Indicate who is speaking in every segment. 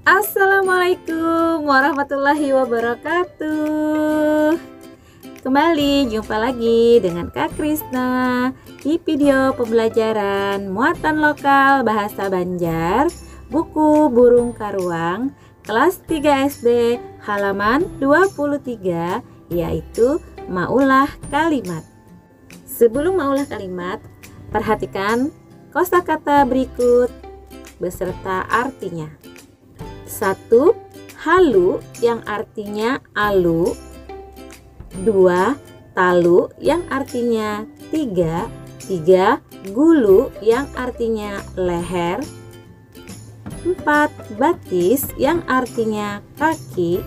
Speaker 1: Assalamualaikum warahmatullahi wabarakatuh. Kembali jumpa lagi dengan Kak Krisna di video pembelajaran muatan lokal bahasa Banjar, buku Burung Karuang, kelas 3 SD, halaman 23, yaitu maulah kalimat. Sebelum maulah kalimat, perhatikan kosakata berikut beserta artinya. 1. Halu yang artinya alu. 2. Talu yang artinya tiga. 3. Gulu yang artinya leher. 4. Batis yang artinya kaki.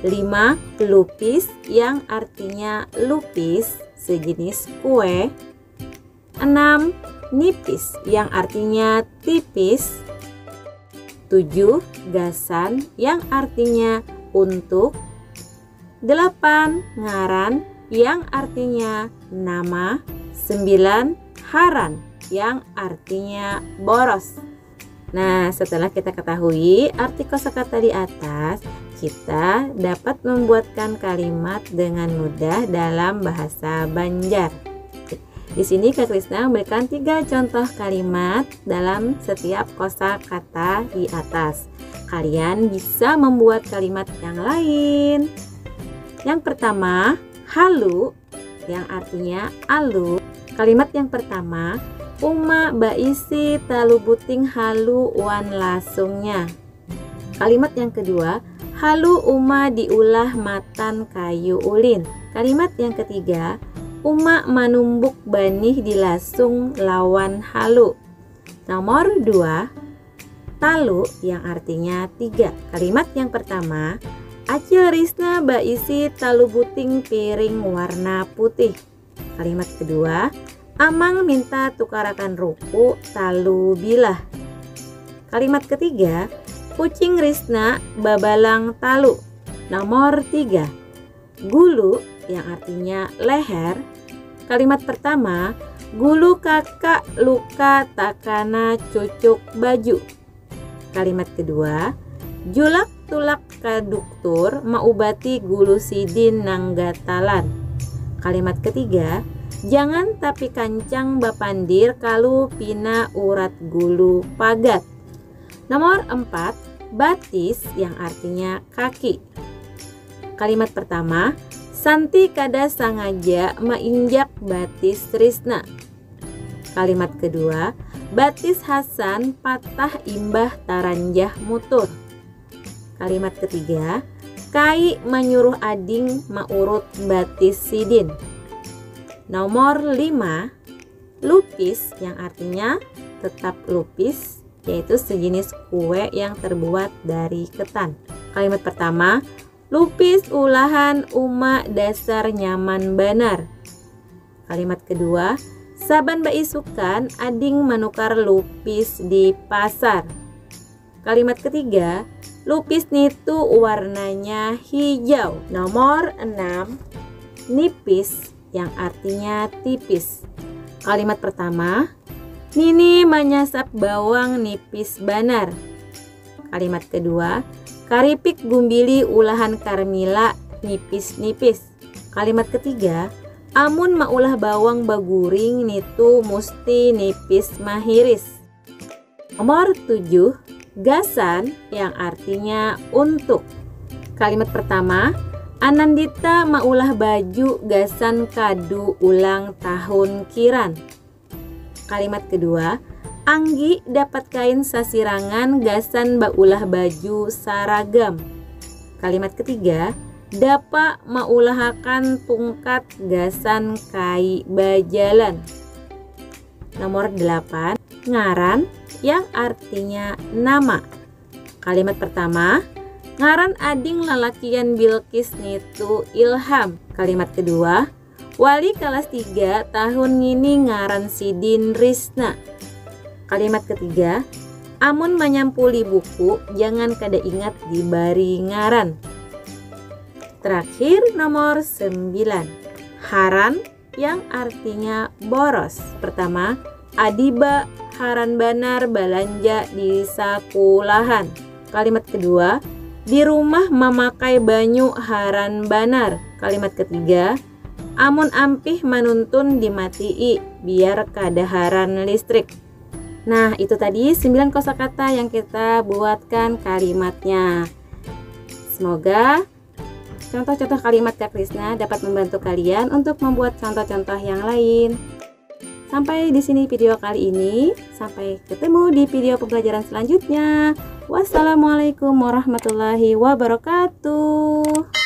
Speaker 1: 5. Lupis yang artinya lupis, sejenis kue. 6. Nipis yang artinya tipis. 7. Gasan yang artinya untuk. 8. Ngaran yang artinya nama. 9. Haran yang artinya boros. Nah, setelah kita ketahui arti kosakata di atas, kita dapat membuatkan kalimat dengan mudah dalam bahasa Banjar. Di sini Kak Krisna memberikan 3 contoh kalimat dalam setiap kosakata di atas. Kalian bisa membuat kalimat yang lain. Yang pertama, halu yang artinya alu. Kalimat yang pertama, uma baisi talu buting halu wan lasungnya. Kalimat yang kedua, halu uma diulah matan kayu ulin. Kalimat yang ketiga, uma manumbuk banih dilasung lawan halu. Nomor 2, talu yang artinya 3. Kalimat yang pertama, Acil Risna baisi talu buting piring warna putih. Kalimat kedua, Amang minta tukarakan ruku talu bilah. Kalimat ketiga, kucing Risna babalang talu. Nomor 3, gulu yang artinya leher. Kalimat pertama, gulu kakak luka takana cucuk baju. Kalimat kedua, julak tulak kaduktur maubati gulu sidin nanggatalan. Kalimat ketiga, jangan tapi kancang bapandir kalu pina urat gulu pagat. Nomor 4, batis yang artinya kaki. Kalimat pertama, Santi kada sangaja mainjak batis Risna. Kalimat kedua, batis Hasan patah imbah taranjah mutur. Kalimat ketiga, Kai menyuruh ading maurut batis sidin. Nomor 5, lupis yang artinya tetap lupis, yaitu sejenis kue yang terbuat dari ketan. Kalimat pertama, lupis ulahan uma dasar nyaman banar. Kalimat kedua, saban baisukan ading menukar lupis di pasar. Kalimat ketiga, lupis nitu warnanya hijau. Nomor 6, nipis yang artinya tipis. Kalimat pertama, Nini menyasap bawang nipis banar. Kalimat kedua, karipik gumbili ulahan Karmila nipis-nipis. Kalimat ketiga, amun maulah bawang baguring nitu musti nipis mahiris. Nomor 7, gasan yang artinya untuk. Kalimat pertama, Anandita maulah baju gasan kadu ulang tahun kiran. Kalimat kedua, Anggi dapat kain sasirangan gasan baulah baju saragam. Kalimat ketiga, Dapa maulahakan tungkat gasan kai bajalan. Nomor 8, ngaran yang artinya nama. Kalimat pertama, ngaran ading lalakian Bilqis nitu Ilham. Kalimat kedua, wali kelas 3 tahun ngini ngaran sidin Risna. Kalimat ketiga, amun menyampuli buku jangan kada ingat dibari ngaran. Terakhir nomor 9, haran yang artinya boros. Pertama, adiba haran banar balanja di sakulahan. Kalimat kedua, di rumah memakai banyu haran banar. Kalimat ketiga, amun ampih manuntun dimatii biar kadaharan listrik. Nah, itu tadi 9 kosakata yang kita buatkan kalimatnya. Semoga contoh-contoh kalimat Kak Krisna dapat membantu kalian untuk membuat contoh-contoh yang lain. Sampai di sini video kali ini. Sampai ketemu di video pembelajaran selanjutnya. Wassalamualaikum warahmatullahi wabarakatuh.